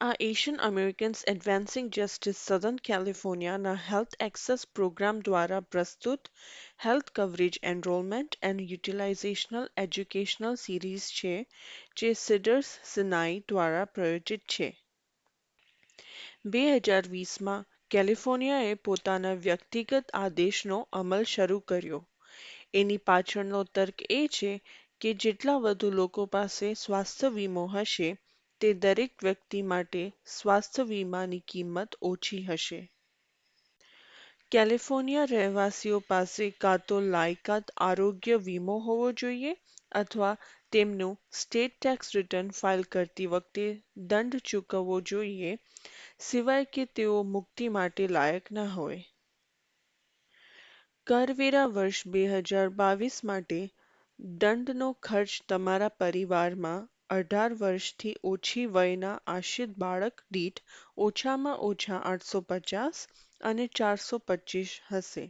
આ Asian Americans Advancing Justice Southern કેલિફોર્નિયાના health access program દ્વારા પ્રસ્તુત health coverage enrollment and utilization educational series છે જે સીડર્સ સિનાઈ દ્વારા પ્રાયોજિત છે. 2020માં કેલિફોર્નિયાએ પોતાના વ્યક્તિગત આદેશનો અમલ શરૂ કર્યો. એની પાછળનો તર્ક એ છે કે જેટલા વધુ લોકો પાસે સ્વાસ્થ્ય વીમો હશે, તે દરેક વ્યક્તિ માટે સ્વાસ્થ્ય વીમાની કિંમત ઓછી હશે. કેલિફોર્નિયા રહેવાસીઓ પાસે કાં તો લાયકાત આરોગ્ય વીમો હોવો જોઈએ અથવા તેમનું સ્ટેટ ટેક્સ રિટર્ન ફાઇલ કરતી વખતે દંડ ચૂકવવો જોઈએ, સિવાય કે તેઓ મુક્તિ માટે લાયક ન હોય. કરવેરા વર્ષ 2022 માટે દંડનો ખર્ચ તમારા પરિવારમાં 18 વર્ષથી ઓછી વયના આશ્રિત બાળક દીઠ ઓછામાં ઓછા 850 અને 425 હશે.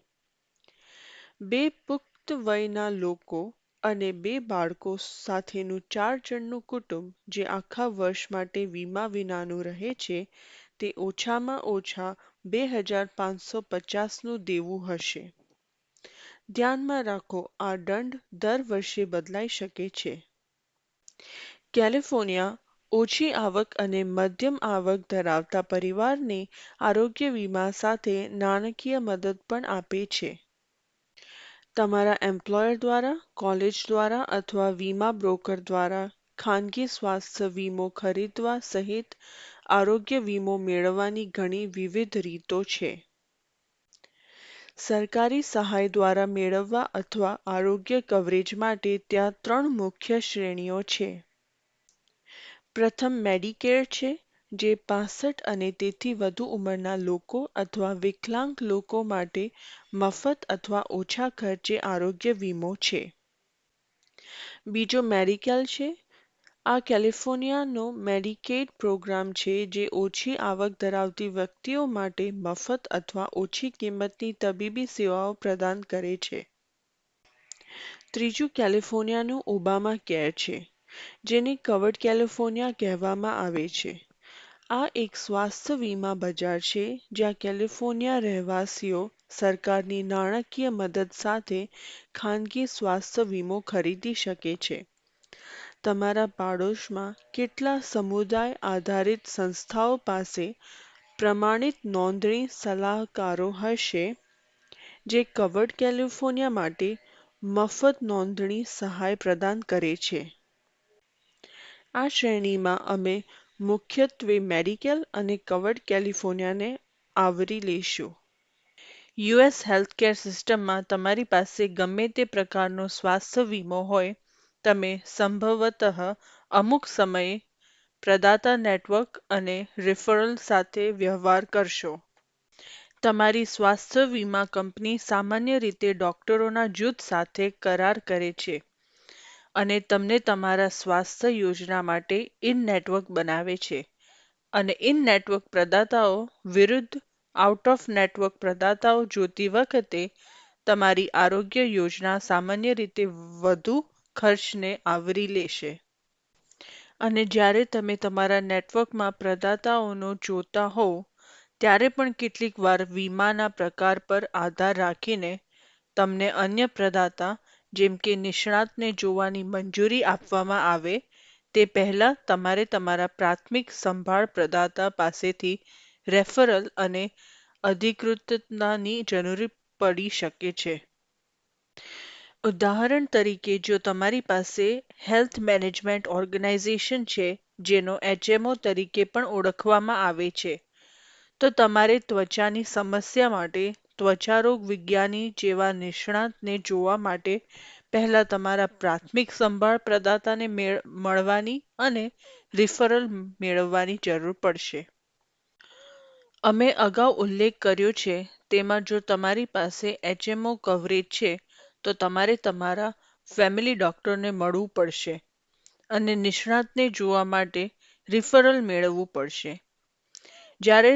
બે પુખ્ત વયના લોકો અને બે બાળકો સાથેનું 4 જણનું કુટુંબ જે આખા વર્ષ માટે વીમા વિનાનું રહે છે, તે ઓછામાં ઓછા 2550નું દેવું હશે. ધ્યાનમાં રાખો, આ દંડ દર વર્ષે બદલાઈ શકે છે. કેલિફોર્નિયા ઓછી આવક અને મધ્યમ આવક ધરાવતા પરિવારને આરોગ્ય વીમા સાથે નાણાકીય મદદ પણ આપે છે. તમારા એમ્પ્લોયર દ્વારા, કોલેજ દ્વારા અથવા વીમા બ્રોકર દ્વારા ખાનગી સ્વાસ્થ્ય વીમો ખરીદવા સહિત આરોગ્ય વીમો મેળવવાની ઘણી વિવિધ રીતો છે. સરકારી સહાય દ્વારા મેળવવા અથવા આરોગ્ય કવરેજ માટે ત્યાં 3 મુખ્ય શ્રેણીઓ છે. પ્રથમ મેડિકેર છે, જે 65 અને તેથી વધુ ઉંમરના લોકો અથવા વિકલાંગ લોકો માટે મફત અથવા ઓછા ખર્ચે આરોગ્ય વીમો છે. બીજો મેડિકેલ છે. આ કેલિફોર્નિયાનો મેડિકેડ પ્રોગ્રામ છે જે ઓછી આવક ધરાવતી વ્યક્તિઓ માટે મફત અથવા ઓછી કિંમતની તબીબી સેવાઓ પ્રદાન કરે છે. ત્રીજું કેલિફોર્નિયાનું ઓબામા કેર છે, જેને કવર્ડ કેલિફોર્નિયા કહેવામાં આવે છે. આ એક સ્વાસ્થ્ય વીમા બજાર છે જ્યાં કેલિફોર્નિયા રહેવાસીઓ સરકારની નાણાકીય મદદ સાથે ખાનગી સ્વાસ્થ્ય વીમો ખરીદી શકે છે. તમારા પાડોશમાં કેટલા સમુદાય આધારિત સંસ્થાઓ પાસે પ્રમાણિત નોંધણી સલાહકારો હશે, જે કવર્ડ કેલિફોર્નિયા માટે મફત નોંધણી સહાય પ્રદાન કરે છે. આ શ્રેણીમાં અમે મુખ્યત્વે મેડિકેલ અને કવર્ડ કેલિફોર્નિયાને આવરી લઈશું. યુએસ હેલ્થકેર સિસ્ટમમાં તમારી પાસે ગમે તે પ્રકારનો સ્વાસ્થ્ય વીમો હોય, તમે સંભવતઃ અમુક સમયે પ્રદાતા નેટવર્ક અને રિફરલ સાથે વ્યવહાર કરશો. તમારી સ્વાસ્થ્ય વીમા કંપની સામાન્ય રીતે ડોક્ટરોના જૂથ સાથે કરાર કરે છે અને તમને તમારા સ્વાસ્થ્ય યોજના માટે ઇન-નેટવર્ક બનાવે છે, અને ઇન-નેટવર્ક પ્રદાતાઓ વિરુદ્ધ આઉટ-ઓફ-નેટવર્ક પ્રદાતાઓ જોતી વખતે તમારી આરોગ્ય યોજના સામાન્ય રીતે વધુ ખર્ચને આવરી લેશે. અને જ્યારે તમે તમારા નેટવર્કમાં પ્રદાતાઓનો જોતા હોવ, ત્યારે પણ કેટલીકવાર વીમાના પ્રકાર પર આધાર રાખીને તમને અન્ય પ્રદાતા, જેમ કે નિષ્ણાતને જોવાની મંજૂરી આપવામાં આવે તે પહેલાં તમારે તમારા પ્રાથમિક સંભાળ પ્રદાતા પાસેથી રેફરલ અને અધિકૃતતાની જરૂર પડી શકે છે. ઉદાહરણ તરીકે, જો તમારી પાસે હેલ્થ મેનેજમેન્ટ ઓર્ગેનાઇઝેશન છે, જેનો એચએમઓ તરીકે પણ ઓળખવામાં આવે છે, તો તમારે ત્વચાની સમસ્યા માટે ત્વચારોગ વિજ્ઞાની જેવા નિષ્ણાતને જોવા માટે પહેલા તમારા પ્રાથમિક સંભાળ પ્રદાતાને મળવાની અને રિફરલ મેળવવાની જરૂર પડશે. અમે અગાઉ ઉલ્લેખ કર્યો છે તેમાં, જો તમારી પાસે એચએમઓ કવરેજ છે, તો તમારે તમારા ફેમિલી ડોક્ટરને મળવું પડશે અને નિષ્ણાતને જોવા માટે રિફરલ મેળવવું પડશે. જ્યારે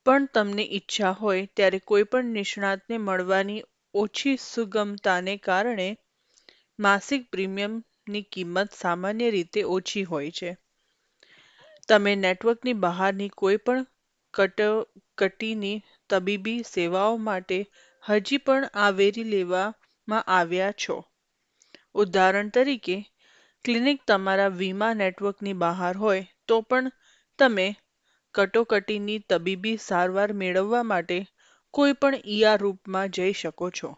પણ તમને ઈચ્છા હોય ત્યારે કોઈપણ નિષ્ણાતને મળવાની ઓછી સુગમતાને કારણે માસિક પ્રીમિયમની કિંમત સામાન્ય રીતે ઓછી હોય છે. તમે નેટવર્કની બહારની કોઈ પણ કટોકટીની તબીબી સેવાઓ માટે હજી પણ આવરી લેવામાં આવ્યા છો. ઉદાહરણ તરીકે, ક્લિનિક તમારા વીમા નેટવર્કની બહાર હોય તો પણ તમે કટોકટીની તબીબી સારવાર મેળવવા માટે કોઈ પણ રૂપમાં જઈ શકો છો.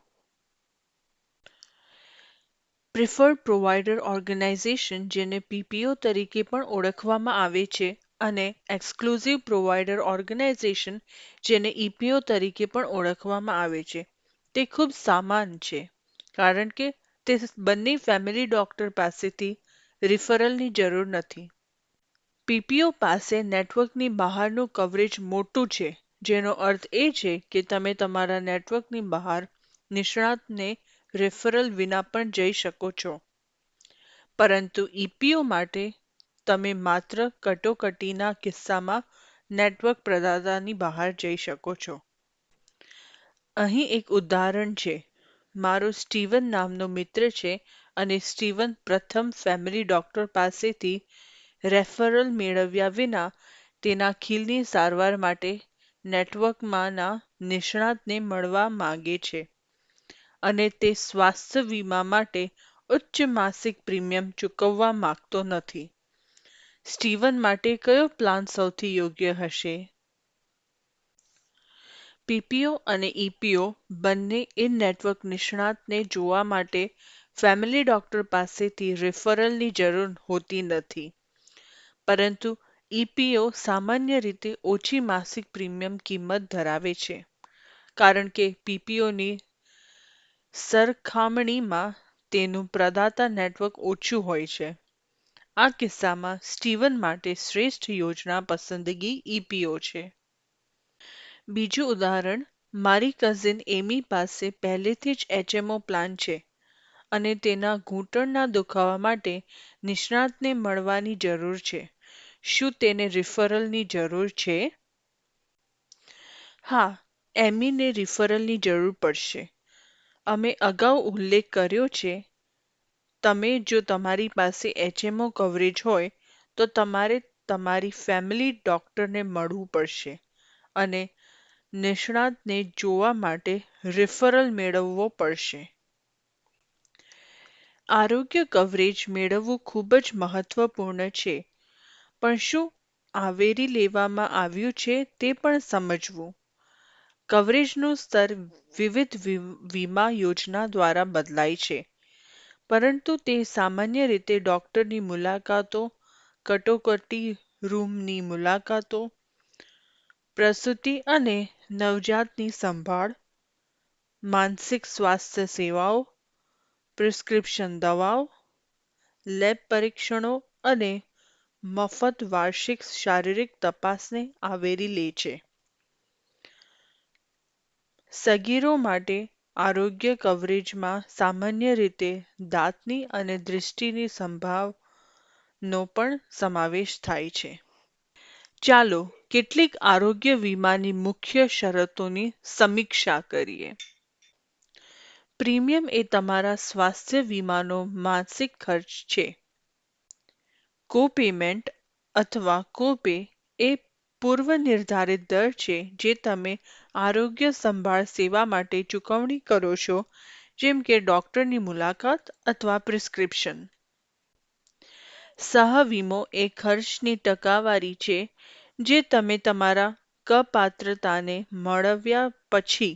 પ્રિફર્ડ પ્રોવાઇડર ઓર્ગેનાઇઝેશન, જેને પીપીઓ તરીકે પણ ઓળખવામાં આવે છે, અને એક્સક્લુઝિવ પ્રોવાઇડર ઓર્ગેનાઇઝેશન, જેને ઈપીઓ તરીકે પણ ઓળખવામાં આવે છે, તે ખૂબ સમાન છે, કારણ કે તે બંને ફેમિલી ડોક્ટર પાસેથી રિફરલની જરૂર નથી. પીપીઓ પાસે નેટવર્કની બહારનું કવરેજ મોટું છે, જેનો અર્થ એ છે કે તમે તમારા નેટવર્કની બહાર નિષ્ણાતને રેફરલ વિના પણ જઈ શકો છો. પરંતુ ઈપીઓ માટે તમે માત્ર કટોકટીના કિસ્સામાં નેટવર્ક પ્રદાતાની બહાર જઈ શકો છો. અહીં એક ઉદાહરણ છે. મારો સ્ટીવન નામનો મિત્ર છે અને સ્ટીવન પ્રથમ ફેમિલી ડોક્ટર પાસેથી રેફરલ મેળવ્યા વિના તેના ખીલની સારવાર માટે નેટવર્કમાંના નિષ્ણાતને મળવા માંગે છે, અને તે સ્વાસ્થ્ય વીમા માટે ઉચ્ચ માસિક પ્રીમિયમ ચૂકવવા માંગતો નથી. સ્ટીવન માટે કયો પ્લાન સૌથી યોગ્ય હશે? પીપીઓ અને ઈપીઓ બંને ઇન-નેટવર્ક નિષ્ણાતને જોવા માટે ફેમિલી ડોક્ટર પાસેથી રેફરલની જરૂર હોતી નથી. પરંતુ ઈપીઓ સામાન્ય રીતે ઓછી માસિક પ્રીમિયમ કિંમત ધરાવે છે, કારણ કે પીપીઓની સરખામણીમાં તેનું પ્રદાતા નેટવર્ક ઓછું હોય છે. આ કિસ્સામાં સ્ટીવન માટે શ્રેષ્ઠ યોજના પસંદગી ઈપીઓ છે. બીજું ઉદાહરણ, મારી કઝિન એમી પાસે પહેલેથી જ એચએમઓ પ્લાન છે અને તેના ઘૂંટણના દુખાવા માટે નિષ્ણાતને મળવાની જરૂર છે. શું તેને રિફરલની જરૂર છે? હા, એમીને રિફરલની જરૂર પડશે. અમે અગાઉ ઉલ્લેખ કર્યો છે, જો તમારી પાસે એચએમઓ કવરેજ હોય, તો તમારે તમારી ફેમિલી ડોક્ટરને મળવું પડશે અને નિષ્ણાતને જોવા માટે રિફરલ મેળવવો પડશે. આરોગ્ય કવરેજ મેળવવું ખૂબ જ મહત્વપૂર્ણ છે, પણ શું આવરી લેવામાં આવ્યું છે તે પણ સમજવું. કવરેજનું સ્તર વિવિધ વીમા યોજના દ્વારા બદલાય છે, પરંતુ તે સામાન્ય રીતે ડોક્ટરની મુલાકાતો, કટોકટી રૂમની મુલાકાતો, પ્રસૂતિ અને નવજાતની સંભાળ, માનસિક સ્વાસ્થ્ય સેવાઓ, પ્રિસ્ક્રિપ્શન દવાઓ, લેબ પરીક્ષણો અને મફત વાર્ષિક શારીરિક તપાસને આવરી લે છે. સગીરો માટે આરોગ્ય કવરેજમાં સામાન્ય રીતે દાંતની અને દૃષ્ટિની સંભાળનો પણ સમાવેશ થાય છે. ચાલો કેટલીક આરોગ્ય વીમાની મુખ્ય શરતોની સમીક્ષા કરીએ. પ્રીમિયમ એ તમારા સ્વાસ્થ્ય વીમાનો માસિક ખર્ચ છે. કોપેમેન્ટ અથવા કોપે એ પૂર્વનિર્ધારિત દર છે જે તમે આરોગ્ય સંભાળ સેવા માટે ચૂકવણી કરો છો, જેમ કે ડોક્ટરની મુલાકાત અથવા પ્રિસ્ક્રિપ્શન. સહ-વીમો એ ખર્ચની ટકાવારી છે જે તમે તમારા કપાત્રતાને મળવ્યા પછી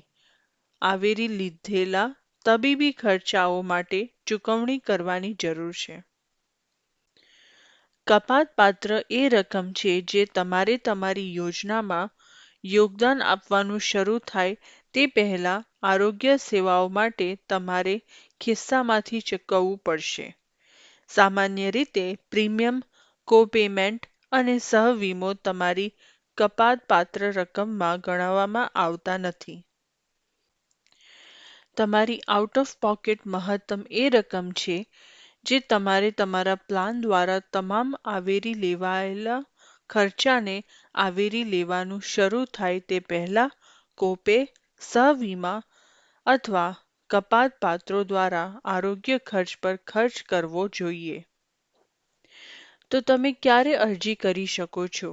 આવરી લીધેલા તબીબી ખર્ચાઓ માટે ચૂકવણી કરવાની જરૂર છે. કપાતપાત્ર એ રકમ છે જે તમારે તમારી યોજનામાં યોગદાન આપવાનું શરૂ થાય તે પહેલાં આરોગ્ય સેવાઓ માટે તમારે ખિસ્સામાંથી ચૂકવવું પડશે. સામાન્ય રીતે, પ્રીમિયમ, કોપેમેન્ટ અને સહ-વીમો તમારી કપાતપાત્ર રકમમાં ગણવામાં આવતા નથી. તમારી આઉટ-ઓફ-પોકેટ મહત્તમ એ રકમ છે જે તમારે તમારા પ્લાન દ્વારા તમામ આવરી લેવાયેલા ખર્ચાને આવરી લેવાનું શરૂ થાય તે પહેલાં કોપે, સહ-વીમા અથવા કપાતપાત્રો દ્વારા આરોગ્ય ખર્ચ પર ખર્ચ કરવો જોઈએ. તો તમે ક્યારે અરજી કરી શકો છો?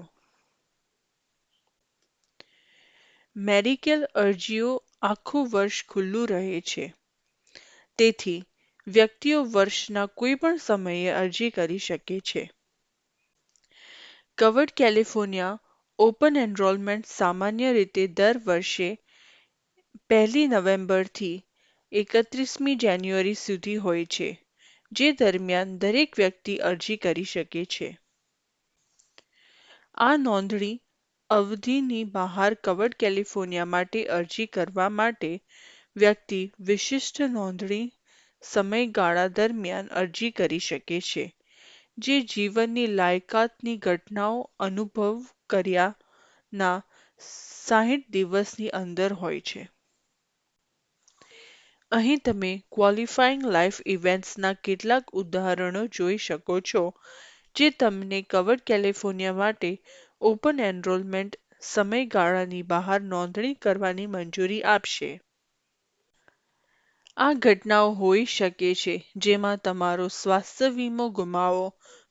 મેડિકેલ અરજીઓ આખું વર્ષ ખુલ્લું રહે છે. તેથી વ્યક્તિઓ વર્ષના કોઈ પણ સમયે અરજી કરી શકે છે. કવર્ડ કેલિફોર્નિયા ઓપન એનરોલમેન્ટ સામાન્ય રીતે દર વર્ષે 1 નવેમ્બરથી 31મી જાન્યુઆરી સુધી હોય છે, જે દરમિયાન દરેક વ્યક્તિ અરજી કરી શકે છે. આ નોંધણી અવધિની બહાર કવર્ડ કેલિફોર્નિયા માટે અરજી કરવા માટે વ્યક્તિ વિશિષ્ટ નોંધણી સમયગાળા દરમિયાન અરજી કરી શકે છે, જે જીવનની લાયકાતની ઘટનાઓ અનુભવ કર્યાના 60 દિવસની અંદર હોય છે. અહીં તમે ક્વોલિફાઇંગ લાઇફ ઇવેન્ટ્સના કેટલાક ઉદાહરણો જોઈ શકો છો, જે તમને કવર્ડ કેલિફોર્નિયા માટે ઓપન એનરોલમેન્ટ સમયગાળાની બહાર નોંધણી કરવાની મંજૂરી આપશે. આ ઘટનાઓ હોઈ શકે છે જેમાં તમારો સ્વાસ્થ્ય વીમો ગુમાવવો,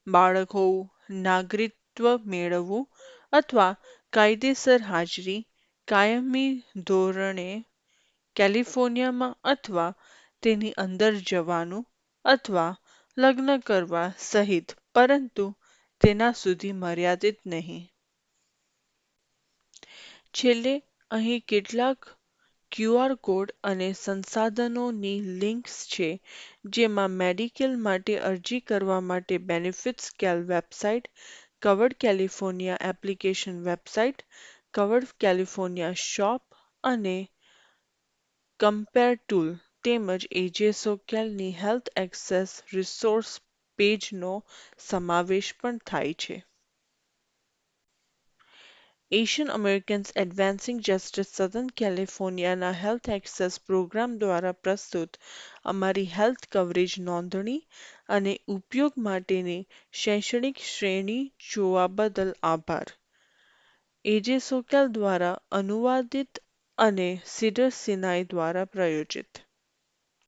બાળક હોવું, નાગરિકત્વ મેળવવું અથવા કાયદેસર હાજરી, કાયમી ધોરણે કેલિફોર્નિયામાં અથવા તેની અંદર જવાનું અથવા લગ્ન કરવા સહિત, પરંતુ તેના સુધી મર્યાદિત નહીં. છેલ્લે, અહીં કેટલાક ક્યુઆર કોડ અને સંસાધનોની લિંક્સ છે જેમાં મેડિકેલ માટે અરજી કરવા માટે benefit scale website, covered California application website, covered California shop અને કમ્પેર ટૂલ તેમજ એજેસોકેલની હેલ્થ એક્સેસ રિસોર્સ પેજનો સમાવેશ પણ થાય છે. Asian Americans Advancing Justice Southern કેલિફોર્નિયાના હેલ્થ એક્સેસ પ્રોગ્રામ દ્વારા પ્રસ્તુત અમારી હેલ્થ કવરેજ નોંધણી અને ઉપયોગ માટેની શૈક્ષણિક શ્રેણી જોવા બદલ આભાર. એજેસોકેલ દ્વારા અનુવાદિત અને સીડર સિનાઈ દ્વારા પ્રાયોજિત.